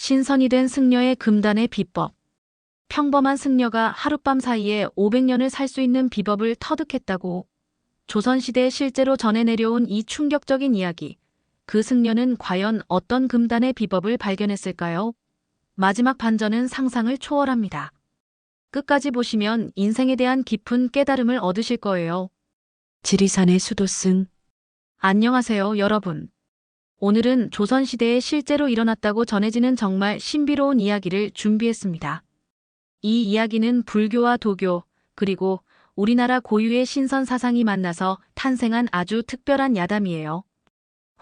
신선이 된 승려의 금단의 비법. 평범한 승려가 하룻밤 사이에 500년을 살 수 있는 비법을 터득했다고. 조선시대에 실제로 전해 내려온 이 충격적인 이야기. 그 승려는 과연 어떤 금단의 비법을 발견했을까요? 마지막 반전은 상상을 초월합니다. 끝까지 보시면 인생에 대한 깊은 깨달음을 얻으실 거예요. 지리산의 수도승. 안녕하세요, 여러분. 오늘은 조선시대에 실제로 일어났다고 전해지는 정말 신비로운 이야기를 준비했습니다. 이 이야기는 불교와 도교, 그리고 우리나라 고유의 신선 사상이 만나서 탄생한 아주 특별한 야담이에요.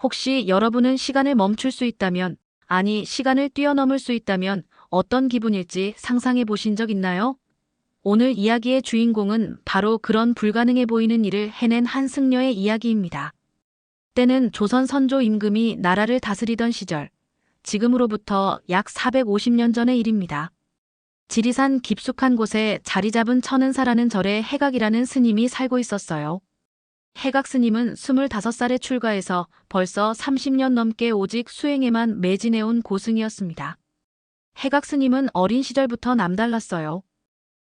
혹시 여러분은 시간을 멈출 수 있다면, 아니 시간을 뛰어넘을 수 있다면 어떤 기분일지 상상해 보신 적 있나요? 오늘 이야기의 주인공은 바로 그런 불가능해 보이는 일을 해낸 한 승려의 이야기입니다. 때는 조선 선조 임금이 나라를 다스리던 시절, 지금으로부터 약 450년 전의 일입니다. 지리산 깊숙한 곳에 자리 잡은 천은사라는 절에 해각이라는 스님이 살고 있었어요. 해각 스님은 25살에 출가해서 벌써 30년 넘게 오직 수행에만 매진해온 고승이었습니다. 해각 스님은 어린 시절부터 남달랐어요.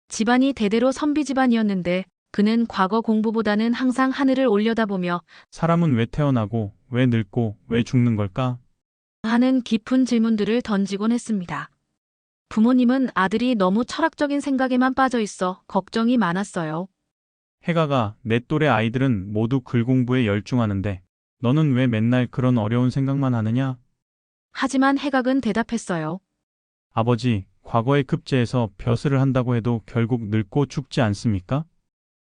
집안이 대대로 선비 집안이었는데 그는 과거 공부보다는 항상 하늘을 올려다보며 사람은 왜 태어나고, 왜 늙고, 왜 죽는 걸까? 하는 깊은 질문들을 던지곤 했습니다. 부모님은 아들이 너무 철학적인 생각에만 빠져 있어 걱정이 많았어요. 해가가 내 또래 아이들은 모두 글 공부에 열중하는데 너는 왜 맨날 그런 어려운 생각만 하느냐? 하지만 해각은 대답했어요. 아버지, 과거의 급제에서 벼슬을 한다고 해도 결국 늙고 죽지 않습니까?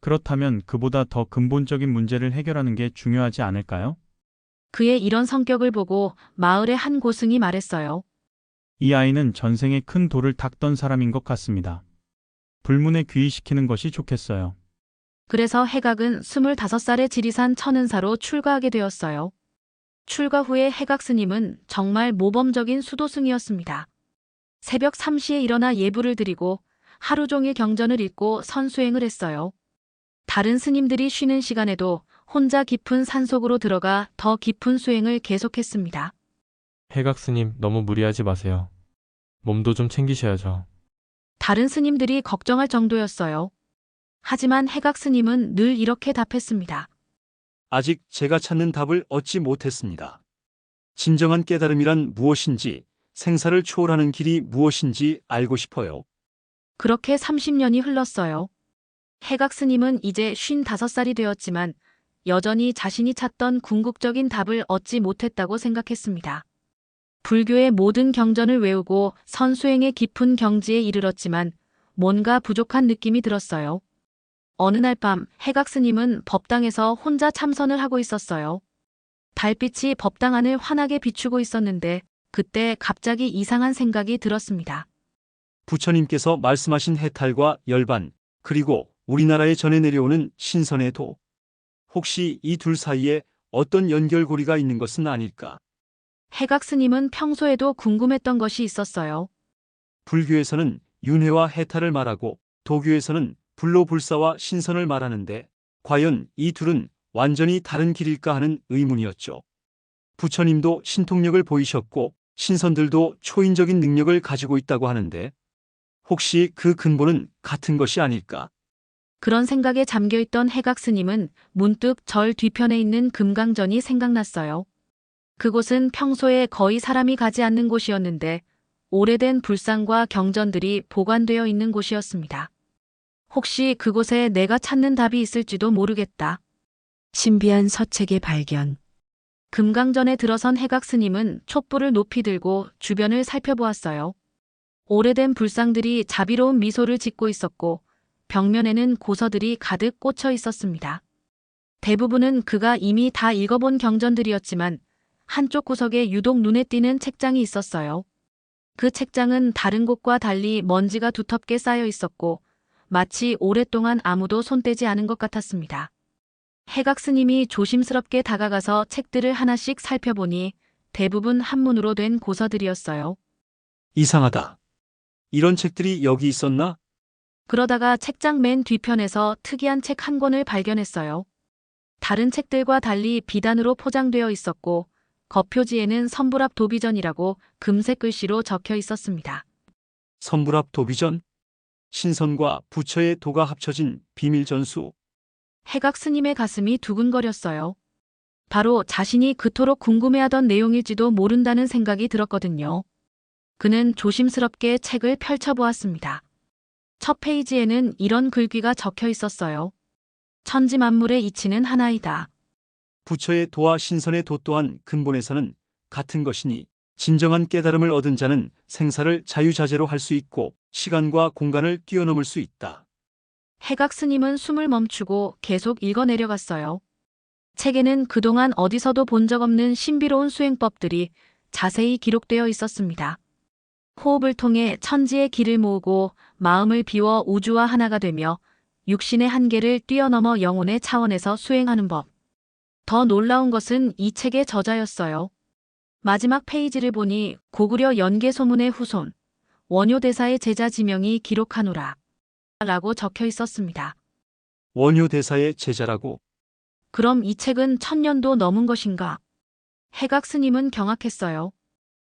그렇다면 그보다 더 근본적인 문제를 해결하는 게 중요하지 않을까요? 그의 이런 성격을 보고 마을의 한 고승이 말했어요. 이 아이는 전생에 큰 돌을 닦던 사람인 것 같습니다. 불문에 귀의시키는 것이 좋겠어요. 그래서 해각은 25살의 지리산 천은사로 출가하게 되었어요. 출가 후에 해각 스님은 정말 모범적인 수도승이었습니다. 새벽 3시에 일어나 예불을 드리고 하루 종일 경전을 읽고 선수행을 했어요. 다른 스님들이 쉬는 시간에도 혼자 깊은 산속으로 들어가 더 깊은 수행을 계속했습니다. 해각 스님 너무 무리하지 마세요. 몸도 좀 챙기셔야죠. 다른 스님들이 걱정할 정도였어요. 하지만 해각 스님은 늘 이렇게 답했습니다. 아직 제가 찾는 답을 얻지 못했습니다. 진정한 깨달음이란 무엇인지, 생사를 초월하는 길이 무엇인지 알고 싶어요. 그렇게 30년이 흘렀어요. 해각 스님은 이제 55살이 되었지만 여전히 자신이 찾던 궁극적인 답을 얻지 못했다고 생각했습니다. 불교의 모든 경전을 외우고 선수행의 깊은 경지에 이르렀지만 뭔가 부족한 느낌이 들었어요. 어느 날 밤 해각 스님은 법당에서 혼자 참선을 하고 있었어요. 달빛이 법당 안을 환하게 비추고 있었는데 그때 갑자기 이상한 생각이 들었습니다. 부처님께서 말씀하신 해탈과 열반, 그리고 우리나라에 전해 내려오는 신선의 도. 혹시 이 둘 사이에 어떤 연결고리가 있는 것은 아닐까? 해각 스님은 평소에도 궁금했던 것이 있었어요. 불교에서는 윤회와 해탈을 말하고 도교에서는 불로불사와 신선을 말하는데 과연 이 둘은 완전히 다른 길일까 하는 의문이었죠. 부처님도 신통력을 보이셨고 신선들도 초인적인 능력을 가지고 있다고 하는데 혹시 그 근본은 같은 것이 아닐까? 그런 생각에 잠겨있던 해각 스님은 문득 절 뒤편에 있는 금강전이 생각났어요. 그곳은 평소에 거의 사람이 가지 않는 곳이었는데 오래된 불상과 경전들이 보관되어 있는 곳이었습니다. 혹시 그곳에 내가 찾는 답이 있을지도 모르겠다. 신비한 서책의 발견. 금강전에 들어선 해각 스님은 촛불을 높이 들고 주변을 살펴보았어요. 오래된 불상들이 자비로운 미소를 짓고 있었고 벽면에는 고서들이 가득 꽂혀 있었습니다. 대부분은 그가 이미 다 읽어본 경전들이었지만 한쪽 구석에 유독 눈에 띄는 책장이 있었어요. 그 책장은 다른 곳과 달리 먼지가 두텁게 쌓여 있었고 마치 오랫동안 아무도 손대지 않은 것 같았습니다. 해각 스님이 조심스럽게 다가가서 책들을 하나씩 살펴보니 대부분 한문으로 된 고서들이었어요. 이상하다. 이런 책들이 여기 있었나? 그러다가 책장 맨 뒤편에서 특이한 책 한 권을 발견했어요. 다른 책들과 달리 비단으로 포장되어 있었고 겉표지에는 선불합 도비전이라고 금색 글씨로 적혀 있었습니다. 선불합 도비전? 신선과 부처의 도가 합쳐진 비밀 전수. 해각 스님의 가슴이 두근거렸어요. 바로 자신이 그토록 궁금해하던 내용일지도 모른다는 생각이 들었거든요. 그는 조심스럽게 책을 펼쳐보았습니다. 첫 페이지에는 이런 글귀가 적혀 있었어요. 천지만물의 이치는 하나이다. 부처의 도와 신선의 도 또한 근본에서는 같은 것이니 진정한 깨달음을 얻은 자는 생사를 자유자재로 할 수 있고 시간과 공간을 뛰어넘을 수 있다. 해각 스님은 숨을 멈추고 계속 읽어 내려갔어요. 책에는 그동안 어디서도 본 적 없는 신비로운 수행법들이 자세히 기록되어 있었습니다. 호흡을 통해 천지의 기를 모으고 마음을 비워 우주와 하나가 되며 육신의 한계를 뛰어넘어 영혼의 차원에서 수행하는 법. 더 놀라운 것은 이 책의 저자였어요. 마지막 페이지를 보니 고구려 연개소문의 후손, 원효대사의 제자 지명이 기록하노라 라고 적혀 있었습니다. 원효대사의 제자라고. 그럼 이 책은 1000년도 넘은 것인가? 해각 스님은 경악했어요.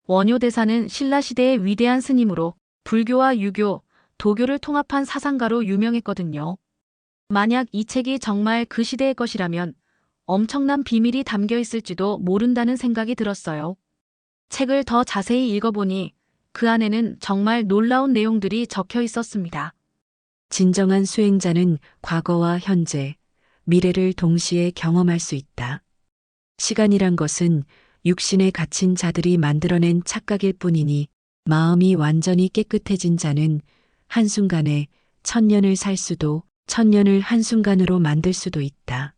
원효대사는 신라시대의 위대한 스님으로 불교와 유교, 도교를 통합한 사상가로 유명했거든요. 만약 이 책이 정말 그 시대의 것이라면 엄청난 비밀이 담겨 있을지도 모른다는 생각이 들었어요. 책을 더 자세히 읽어보니 그 안에는 정말 놀라운 내용들이 적혀 있었습니다. 진정한 수행자는 과거와 현재, 미래를 동시에 경험할 수 있다. 시간이란 것은 육신에 갇힌 자들이 만들어낸 착각일 뿐이니 마음이 완전히 깨끗해진 자는 한순간에 1000년을 살 수도 1000년을 한순간으로 만들 수도 있다.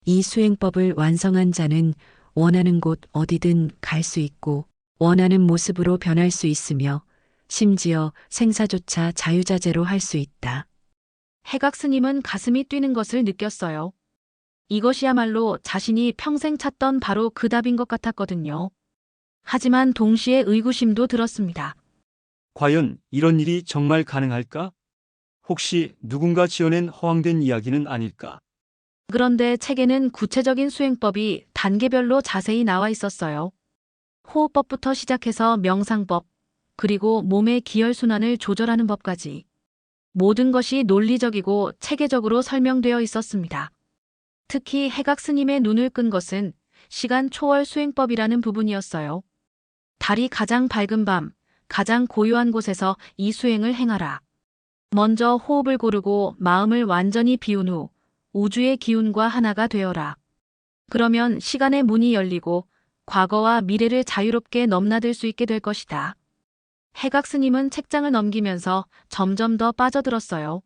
이 수행법을 완성한 자는 원하는 곳 어디든 갈 수 있고 원하는 모습으로 변할 수 있으며 심지어 생사조차 자유자재로 할 수 있다. 해각 스님은 가슴이 뛰는 것을 느꼈어요. 이것이야말로 자신이 평생 찾던 바로 그 답인 것 같았거든요. 하지만 동시에 의구심도 들었습니다. 과연 이런 일이 정말 가능할까? 혹시 누군가 지어낸 허황된 이야기는 아닐까? 그런데 책에는 구체적인 수행법이 단계별로 자세히 나와 있었어요. 호흡법부터 시작해서 명상법, 그리고 몸의 기혈순환을 조절하는 법까지. 모든 것이 논리적이고 체계적으로 설명되어 있었습니다. 특히 해각 스님의 눈을 끈 것은 시간 초월 수행법이라는 부분이었어요. 달이 가장 밝은 밤, 가장 고요한 곳에서 이 수행을 행하라. 먼저 호흡을 고르고 마음을 완전히 비운 후 우주의 기운과 하나가 되어라. 그러면 시간의 문이 열리고 과거와 미래를 자유롭게 넘나들 수 있게 될 것이다. 해각 스님은 책장을 넘기면서 점점 더 빠져들었어요.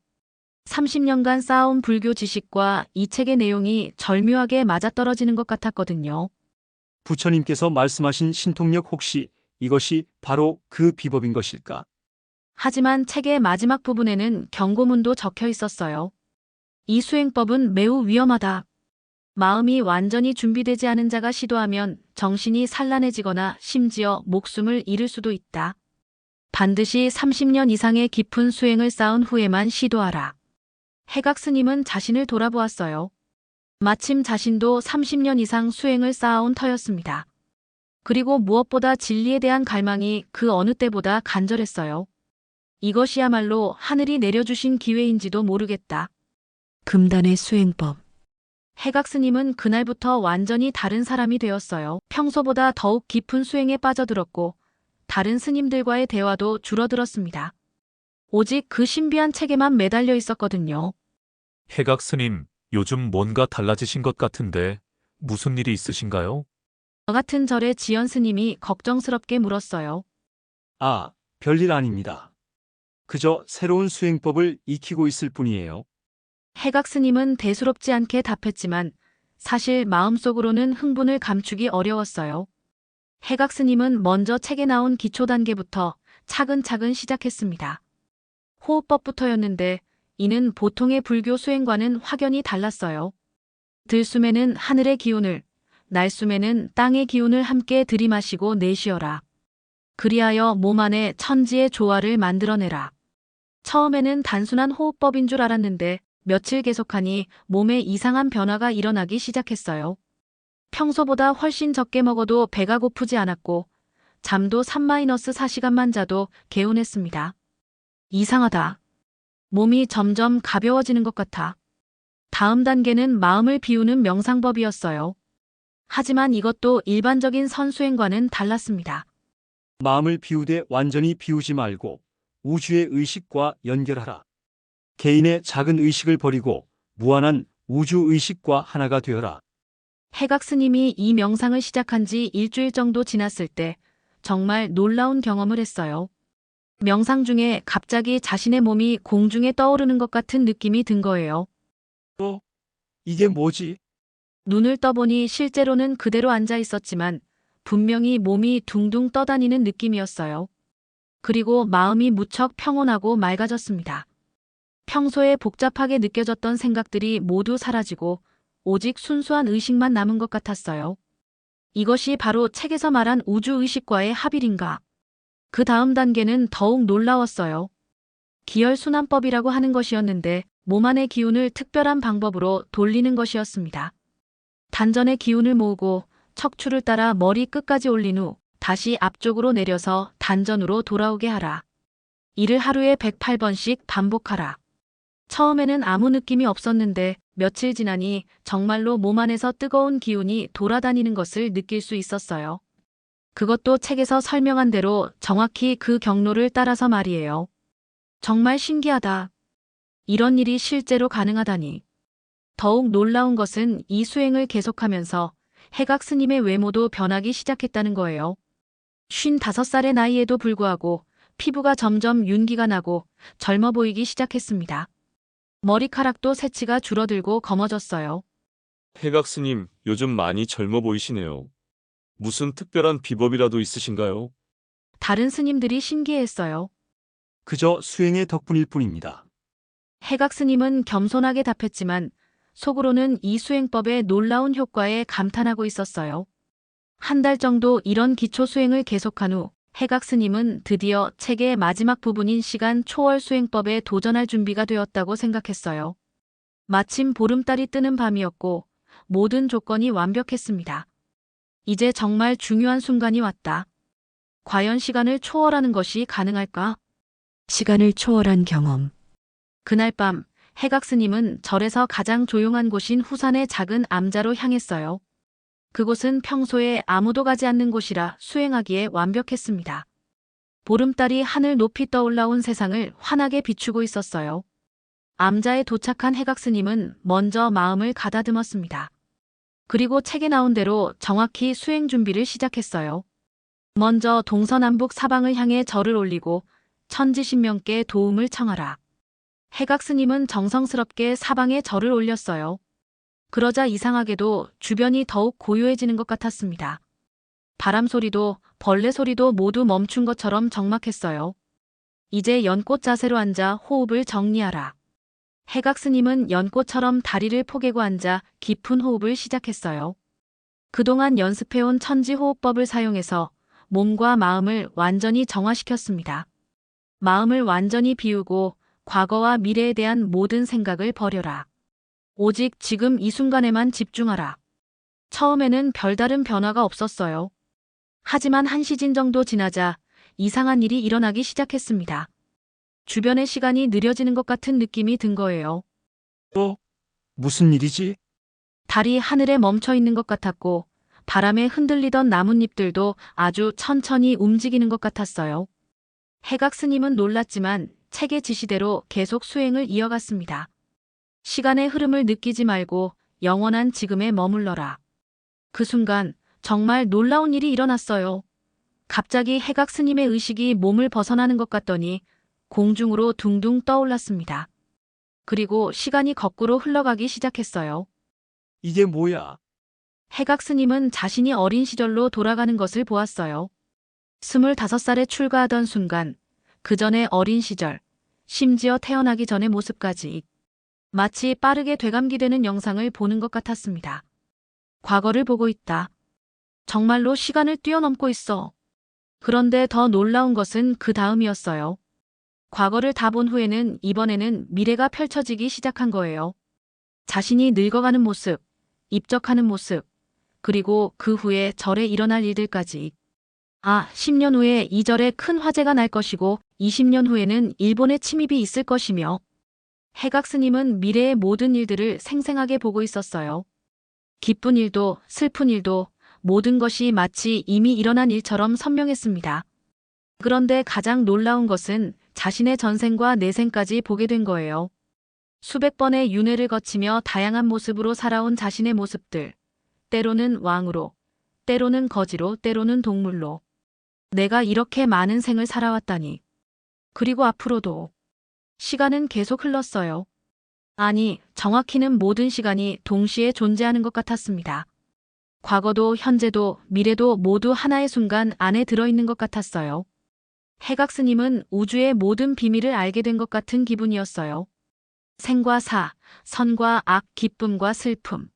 30년간 쌓아온 불교 지식과 이 책의 내용이 절묘하게 맞아떨어지는 것 같았거든요. 부처님께서 말씀하신 신통력 혹시 이것이 바로 그 비법인 것일까? 하지만 책의 마지막 부분에는 경고문도 적혀 있었어요. 이 수행법은 매우 위험하다. 마음이 완전히 준비되지 않은 자가 시도하면 정신이 산란해지거나 심지어 목숨을 잃을 수도 있다. 반드시 30년 이상의 깊은 수행을 쌓은 후에만 시도하라. 해각 스님은 자신을 돌아보았어요. 마침 자신도 30년 이상 수행을 쌓아온 터였습니다. 그리고 무엇보다 진리에 대한 갈망이 그 어느 때보다 간절했어요. 이것이야말로 하늘이 내려주신 기회인지도 모르겠다. 금단의 수행법. 해각 스님은 그날부터 완전히 다른 사람이 되었어요. 평소보다 더욱 깊은 수행에 빠져들었고 다른 스님들과의 대화도 줄어들었습니다. 오직 그 신비한 책에만 매달려 있었거든요. 해각 스님, 요즘 뭔가 달라지신 것 같은데 무슨 일이 있으신가요? 저 같은 절의 지연 스님이 걱정스럽게 물었어요. 아, 별일 아닙니다. 그저 새로운 수행법을 익히고 있을 뿐이에요. 해각 스님은 대수롭지 않게 답했지만 사실 마음속으로는 흥분을 감추기 어려웠어요. 해각 스님은 먼저 책에 나온 기초 단계부터 차근차근 시작했습니다. 호흡법부터였는데 이는 보통의 불교 수행과는 확연히 달랐어요. 들숨에는 하늘의 기운을, 날숨에는 땅의 기운을 함께 들이마시고 내쉬어라. 그리하여 몸 안에 천지의 조화를 만들어내라. 처음에는 단순한 호흡법인 줄 알았는데 며칠 계속하니 몸에 이상한 변화가 일어나기 시작했어요. 평소보다 훨씬 적게 먹어도 배가 고프지 않았고 잠도 3-4시간만 자도 개운했습니다. 이상하다. 몸이 점점 가벼워지는 것 같아. 다음 단계는 마음을 비우는 명상법이었어요. 하지만 이것도 일반적인 선수행과는 달랐습니다. 마음을 비우되 완전히 비우지 말고 우주의 의식과 연결하라. 개인의 작은 의식을 버리고 무한한 우주 의식과 하나가 되어라. 해각 스님이 이 명상을 시작한 지 일주일 정도 지났을 때 정말 놀라운 경험을 했어요. 명상 중에 갑자기 자신의 몸이 공중에 떠오르는 것 같은 느낌이 든 거예요. 이게 뭐지? 눈을 떠보니 실제로는 그대로 앉아 있었지만 분명히 몸이 둥둥 떠다니는 느낌이었어요. 그리고 마음이 무척 평온하고 맑아졌습니다. 평소에 복잡하게 느껴졌던 생각들이 모두 사라지고 오직 순수한 의식만 남은 것 같았어요. 이것이 바로 책에서 말한 우주의식과의 합일인가? 그 다음 단계는 더욱 놀라웠어요. 기혈순환법이라고 하는 것이었는데 몸 안의 기운을 특별한 방법으로 돌리는 것이었습니다. 단전의 기운을 모으고 척추를 따라 머리 끝까지 올린 후 다시 앞쪽으로 내려서 단전으로 돌아오게 하라. 이를 하루에 108번씩 반복하라. 처음에는 아무 느낌이 없었는데 며칠 지나니 정말로 몸 안에서 뜨거운 기운이 돌아다니는 것을 느낄 수 있었어요. 그것도 책에서 설명한 대로 정확히 그 경로를 따라서 말이에요. 정말 신기하다. 이런 일이 실제로 가능하다니. 더욱 놀라운 것은 이 수행을 계속하면서 해각 스님의 외모도 변하기 시작했다는 거예요. 55살의 나이에도 불구하고 피부가 점점 윤기가 나고 젊어 보이기 시작했습니다. 머리카락도 새치가 줄어들고 검어졌어요. 해각 스님, 요즘 많이 젊어 보이시네요. 무슨 특별한 비법이라도 있으신가요? 다른 스님들이 신기해했어요. 그저 수행의 덕분일 뿐입니다. 해각 스님은 겸손하게 답했지만 속으로는 이 수행법의 놀라운 효과에 감탄하고 있었어요. 한 달 정도 이런 기초 수행을 계속한 후 해각 스님은 드디어 책의 마지막 부분인 시간 초월 수행법에 도전할 준비가 되었다고 생각했어요. 마침 보름달이 뜨는 밤이었고 모든 조건이 완벽했습니다. 이제 정말 중요한 순간이 왔다. 과연 시간을 초월하는 것이 가능할까? 시간을 초월한 경험. 그날 밤 해각 스님은 절에서 가장 조용한 곳인 후산의 작은 암자로 향했어요. 그곳은 평소에 아무도 가지 않는 곳이라 수행하기에 완벽했습니다. 보름달이 하늘 높이 떠올라온 세상을 환하게 비추고 있었어요. 암자에 도착한 해각 스님은 먼저 마음을 가다듬었습니다. 그리고 책에 나온 대로 정확히 수행 준비를 시작했어요. 먼저 동서남북 사방을 향해 절을 올리고 천지신명께 도움을 청하라. 해각 스님은 정성스럽게 사방에 절을 올렸어요. 그러자 이상하게도 주변이 더욱 고요해지는 것 같았습니다. 바람 소리도 벌레 소리도 모두 멈춘 것처럼 적막했어요. 이제 연꽃 자세로 앉아 호흡을 정리하라. 해각 스님은 연꽃처럼 다리를 포개고 앉아 깊은 호흡을 시작했어요. 그동안 연습해온 천지호흡법을 사용해서 몸과 마음을 완전히 정화시켰습니다. 마음을 완전히 비우고 과거와 미래에 대한 모든 생각을 버려라. 오직 지금 이 순간에만 집중하라. 처음에는 별다른 변화가 없었어요. 하지만 한 시간 정도 지나자 이상한 일이 일어나기 시작했습니다. 주변의 시간이 느려지는 것 같은 느낌이 든 거예요. 무슨 일이지? 달이 하늘에 멈춰 있는 것 같았고 바람에 흔들리던 나뭇잎들도 아주 천천히 움직이는 것 같았어요. 해각 스님은 놀랐지만 책의 지시대로 계속 수행을 이어갔습니다. 시간의 흐름을 느끼지 말고 영원한 지금에 머물러라. 그 순간 정말 놀라운 일이 일어났어요. 갑자기 해각 스님의 의식이 몸을 벗어나는 것 같더니 공중으로 둥둥 떠올랐습니다. 그리고 시간이 거꾸로 흘러가기 시작했어요. 이게 뭐야? 해각 스님은 자신이 어린 시절로 돌아가는 것을 보았어요. 25살에 출가하던 순간, 그 전의 어린 시절, 심지어 태어나기 전의 모습까지 마치 빠르게 되감기되는 영상을 보는 것 같았습니다. 과거를 보고 있다. 정말로 시간을 뛰어넘고 있어. 그런데 더 놀라운 것은 그 다음이었어요. 과거를 다 본 후에는 이번에는 미래가 펼쳐지기 시작한 거예요. 자신이 늙어가는 모습, 입적하는 모습, 그리고 그 후에 절에 일어날 일들까지. 10년 후에 이 절에 큰 화재가 날 것이고 20년 후에는 일본의 침입이 있을 것이며 해각 스님은 미래의 모든 일들을 생생하게 보고 있었어요. 기쁜 일도 슬픈 일도 모든 것이 마치 이미 일어난 일처럼 선명했습니다. 그런데 가장 놀라운 것은 자신의 전생과 내생까지 보게 된 거예요. 수백 번의 윤회를 거치며 다양한 모습으로 살아온 자신의 모습들. 때로는 왕으로, 때로는 거지로, 때로는 동물로. 내가 이렇게 많은 생을 살아왔다니. 그리고 앞으로도. 시간은 계속 흘렀어요. 아니, 정확히는 모든 시간이 동시에 존재하는 것 같았습니다. 과거도 현재도 미래도 모두 하나의 순간 안에 들어있는 것 같았어요. 해각 스님은 우주의 모든 비밀을 알게 된 것 같은 기분이었어요. 생과 사, 선과 악, 기쁨과 슬픔.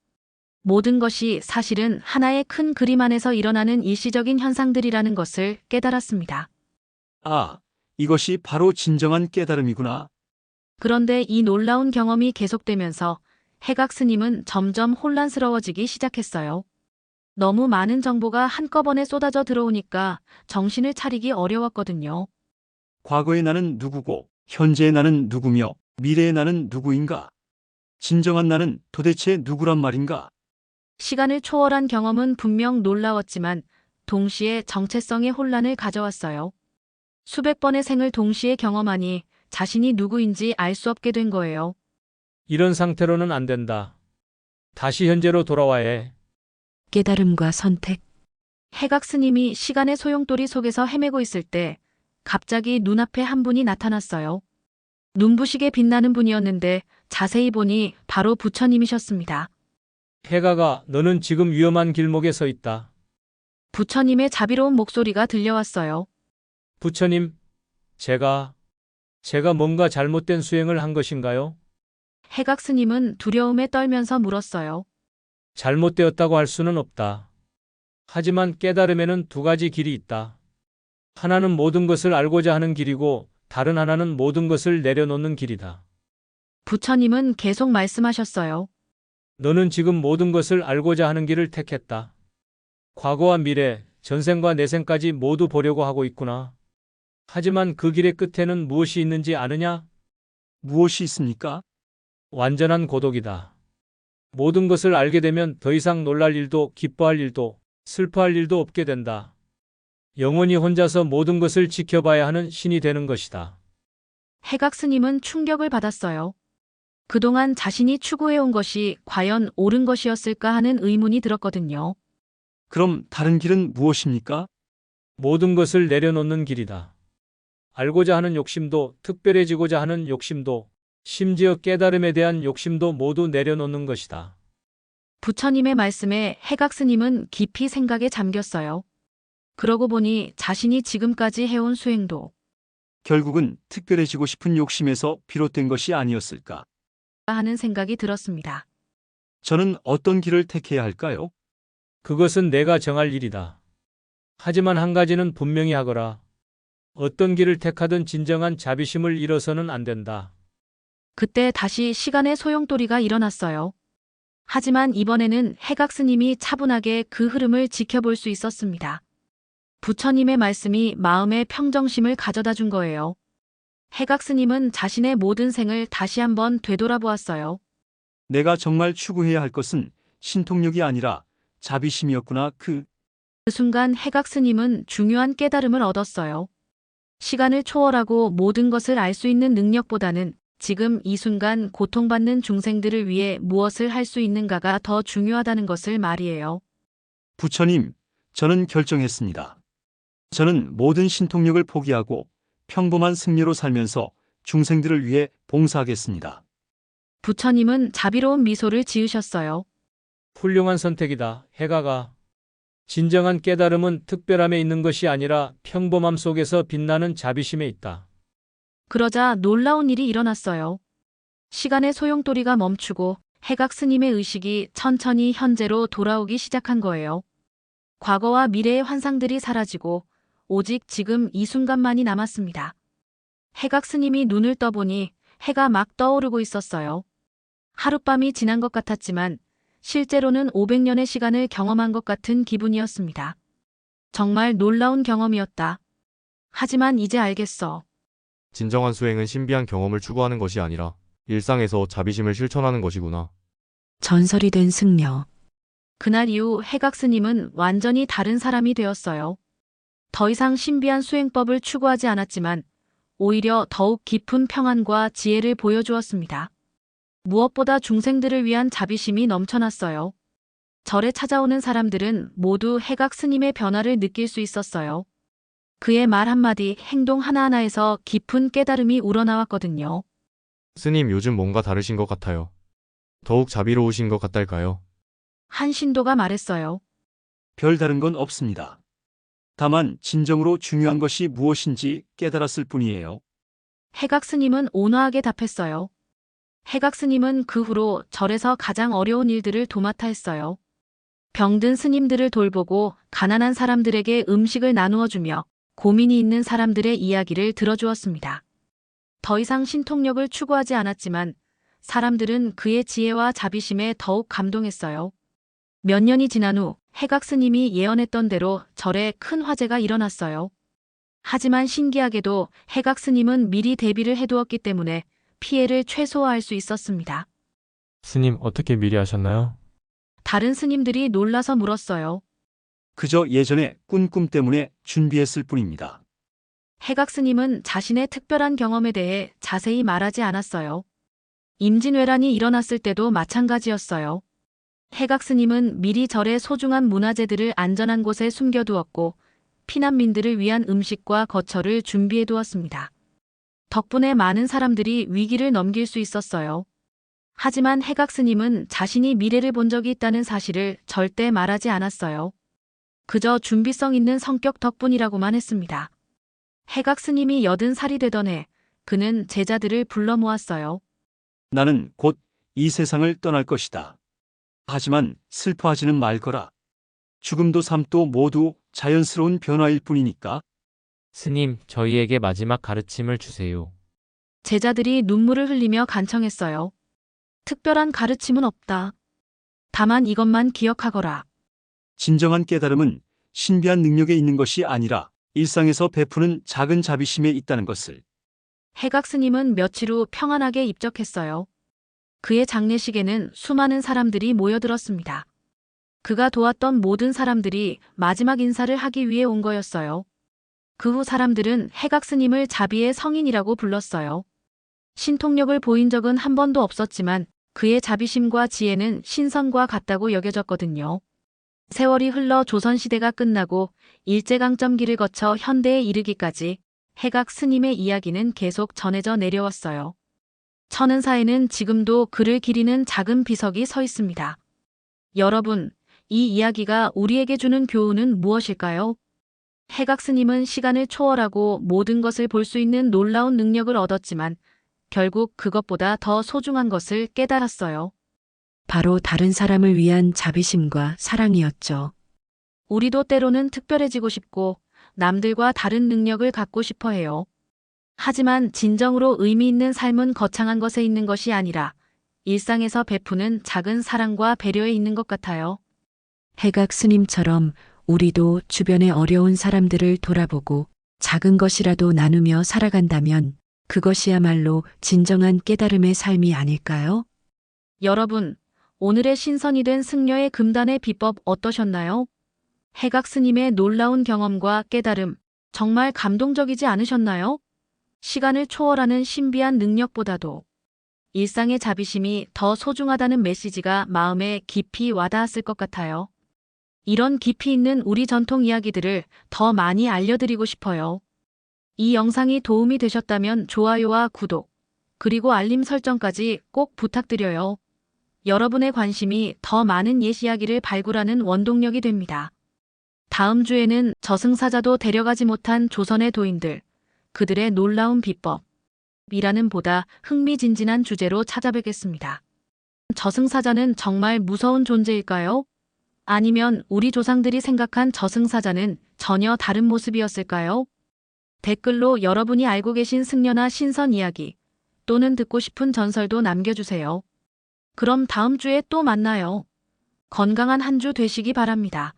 모든 것이 사실은 하나의 큰 그림 안에서 일어나는 일시적인 현상들이라는 것을 깨달았습니다. 이것이 바로 진정한 깨달음이구나. 그런데 이 놀라운 경험이 계속되면서 해각 스님은 점점 혼란스러워지기 시작했어요. 너무 많은 정보가 한꺼번에 쏟아져 들어오니까 정신을 차리기 어려웠거든요. 과거의 나는 누구고, 현재의 나는 누구며, 미래의 나는 누구인가? 진정한 나는 도대체 누구란 말인가? 시간을 초월한 경험은 분명 놀라웠지만 동시에 정체성의 혼란을 가져왔어요. 수백 번의 생을 동시에 경험하니 자신이 누구인지 알 수 없게 된 거예요. 이런 상태로는 안 된다. 다시 현재로 돌아와야 해. 깨달음과 선택. 해각 스님이 시간의 소용돌이 속에서 헤매고 있을 때 갑자기 눈앞에 한 분이 나타났어요. 눈부시게 빛나는 분이었는데 자세히 보니 바로 부처님이셨습니다. 해가가 너는 지금 위험한 길목에 서 있다. 부처님의 자비로운 목소리가 들려왔어요. 부처님, 제가 뭔가 잘못된 수행을 한 것인가요? 해각 스님은 두려움에 떨면서 물었어요. 잘못되었다고 할 수는 없다. 하지만 깨달음에는 두 가지 길이 있다. 하나는 모든 것을 알고자 하는 길이고 다른 하나는 모든 것을 내려놓는 길이다. 부처님은 계속 말씀하셨어요. 너는 지금 모든 것을 알고자 하는 길을 택했다. 과거와 미래, 전생과 내생까지 모두 보려고 하고 있구나. 하지만 그 길의 끝에는 무엇이 있는지 아느냐? 무엇이 있습니까? 완전한 고독이다. 모든 것을 알게 되면 더 이상 놀랄 일도 기뻐할 일도 슬퍼할 일도 없게 된다. 영원히 혼자서 모든 것을 지켜봐야 하는 신이 되는 것이다. 해각 스님은 충격을 받았어요. 그동안 자신이 추구해온 것이 과연 옳은 것이었을까 하는 의문이 들었거든요. 그럼 다른 길은 무엇입니까? 모든 것을 내려놓는 길이다. 알고자 하는 욕심도, 특별해지고자 하는 욕심도, 심지어 깨달음에 대한 욕심도 모두 내려놓는 것이다. 부처님의 말씀에 해각 스님은 깊이 생각에 잠겼어요. 그러고 보니 자신이 지금까지 해온 수행도 결국은 특별해지고 싶은 욕심에서 비롯된 것이 아니었을까? 하는 생각이 들었습니다. 저는 어떤 길을 택해야 할까요? 그것은 내가 정할 일이다. 하지만 한 가지는 분명히 하거라. 어떤 길을 택하든 진정한 자비심을 잃어서는 안 된다. 그때 다시 시간의 소용돌이가 일어났어요. 하지만 이번에는 해각 스님이 차분하게 그 흐름을 지켜볼 수 있었습니다. 부처님의 말씀이 마음의 평정심을 가져다 준 거예요. 해각 스님은 자신의 모든 생을 다시 한번 되돌아보았어요. 내가 정말 추구해야 할 것은 신통력이 아니라 자비심이었구나. 그 순간 해각 스님은 중요한 깨달음을 얻었어요. 시간을 초월하고 모든 것을 알 수 있는 능력보다는 지금 이 순간 고통받는 중생들을 위해 무엇을 할 수 있는가가 더 중요하다는 것을 말이에요. 부처님, 저는 결정했습니다. 저는 모든 신통력을 포기하고 평범한 승려로 살면서 중생들을 위해 봉사하겠습니다. 부처님은 자비로운 미소를 지으셨어요. 훌륭한 선택이다, 해가가. 진정한 깨달음은 특별함에 있는 것이 아니라 평범함 속에서 빛나는 자비심에 있다. 그러자 놀라운 일이 일어났어요. 시간의 소용돌이가 멈추고 해각 스님의 의식이 천천히 현재로 돌아오기 시작한 거예요. 과거와 미래의 환상들이 사라지고 오직 지금 이 순간만이 남았습니다. 해각 스님이 눈을 떠보니 해가 막 떠오르고 있었어요. 하룻밤이 지난 것 같았지만 실제로는 500년의 시간을 경험한 것 같은 기분이었습니다. 정말 놀라운 경험이었다. 하지만 이제 알겠어. 진정한 수행은 신비한 경험을 추구하는 것이 아니라 일상에서 자비심을 실천하는 것이구나. 전설이 된 승려. 그날 이후 해각 스님은 완전히 다른 사람이 되었어요. 더 이상 신비한 수행법을 추구하지 않았지만 오히려 더욱 깊은 평안과 지혜를 보여주었습니다. 무엇보다 중생들을 위한 자비심이 넘쳐났어요. 절에 찾아오는 사람들은 모두 해각 스님의 변화를 느낄 수 있었어요. 그의 말 한마디, 행동 하나하나에서 깊은 깨달음이 우러나왔거든요. 스님, 요즘 뭔가 다르신 것 같아요. 더욱 자비로우신 것 같달까요? 한 신도가 말했어요. 별다른 건 없습니다. 다만 진정으로 중요한 것이 무엇인지 깨달았을 뿐이에요. 해각 스님은 온화하게 답했어요. 해각 스님은 그 후로 절에서 가장 어려운 일들을 도맡아 했어요. 병든 스님들을 돌보고 가난한 사람들에게 음식을 나누어 주며 고민이 있는 사람들의 이야기를 들어주었습니다. 더 이상 신통력을 추구하지 않았지만 사람들은 그의 지혜와 자비심에 더욱 감동했어요. 몇 년이 지난 후 해각 스님이 예언했던 대로 절에 큰 화재가 일어났어요. 하지만 신기하게도 해각 스님은 미리 대비를 해두었기 때문에 피해를 최소화할 수 있었습니다. 스님, 어떻게 미리 하셨나요? 다른 스님들이 놀라서 물었어요. 그저 예전에 꾼 꿈 때문에 준비했을 뿐입니다. 해각 스님은 자신의 특별한 경험에 대해 자세히 말하지 않았어요. 임진왜란이 일어났을 때도 마찬가지였어요. 해각 스님은 미리 절의 소중한 문화재들을 안전한 곳에 숨겨두었고 피난민들을 위한 음식과 거처를 준비해 두었습니다. 덕분에 많은 사람들이 위기를 넘길 수 있었어요. 하지만 해각 스님은 자신이 미래를 본 적이 있다는 사실을 절대 말하지 않았어요. 그저 준비성 있는 성격 덕분이라고만 했습니다. 해각 스님이 80살이 되던 해 그는 제자들을 불러 모았어요. 나는 곧 이 세상을 떠날 것이다. 하지만 슬퍼하지는 말거라. 죽음도 삶도 모두 자연스러운 변화일 뿐이니까. 스님, 저희에게 마지막 가르침을 주세요. 제자들이 눈물을 흘리며 간청했어요. 특별한 가르침은 없다. 다만 이것만 기억하거라. 진정한 깨달음은 신비한 능력에 있는 것이 아니라 일상에서 베푸는 작은 자비심에 있다는 것을. 해각 스님은 며칠 후 평안하게 입적했어요. 그의 장례식에는 수많은 사람들이 모여들었습니다. 그가 도왔던 모든 사람들이 마지막 인사를 하기 위해 온 거였어요. 그 후 사람들은 해각 스님을 자비의 성인이라고 불렀어요. 신통력을 보인 적은 한 번도 없었지만 그의 자비심과 지혜는 신선과 같다고 여겨졌거든요. 세월이 흘러 조선시대가 끝나고 일제강점기를 거쳐 현대에 이르기까지 해각 스님의 이야기는 계속 전해져 내려왔어요. 천은사에는 지금도 그를 기리는 작은 비석이 서 있습니다. 여러분, 이 이야기가 우리에게 주는 교훈은 무엇일까요? 해각 스님은 시간을 초월하고 모든 것을 볼 수 있는 놀라운 능력을 얻었지만 결국 그것보다 더 소중한 것을 깨달았어요. 바로 다른 사람을 위한 자비심과 사랑이었죠. 우리도 때로는 특별해지고 싶고 남들과 다른 능력을 갖고 싶어 해요. 하지만 진정으로 의미 있는 삶은 거창한 것에 있는 것이 아니라 일상에서 베푸는 작은 사랑과 배려에 있는 것 같아요. 해각 스님처럼 우리도 주변의 어려운 사람들을 돌아보고 작은 것이라도 나누며 살아간다면 그것이야말로 진정한 깨달음의 삶이 아닐까요? 여러분, 오늘의 신선이 된 승려의 금단의 비법 어떠셨나요? 해각 스님의 놀라운 경험과 깨달음, 정말 감동적이지 않으셨나요? 시간을 초월하는 신비한 능력보다도 일상의 자비심이 더 소중하다는 메시지가 마음에 깊이 와닿았을 것 같아요. 이런 깊이 있는 우리 전통 이야기들을 더 많이 알려드리고 싶어요. 이 영상이 도움이 되셨다면 좋아요와 구독, 그리고 알림 설정까지 꼭 부탁드려요. 여러분의 관심이 더 많은 옛 이야기를 발굴하는 원동력이 됩니다. 다음 주에는 저승사자도 데려가지 못한 조선의 도인들, 그들의 놀라운 비법이라는 보다 흥미진진한 주제로 찾아뵙겠습니다. 저승사자는 정말 무서운 존재일까요? 아니면 우리 조상들이 생각한 저승사자는 전혀 다른 모습이었을까요? 댓글로 여러분이 알고 계신 승려나 신선 이야기 또는 듣고 싶은 전설도 남겨주세요. 그럼 다음 주에 또 만나요. 건강한 한 주 되시기 바랍니다.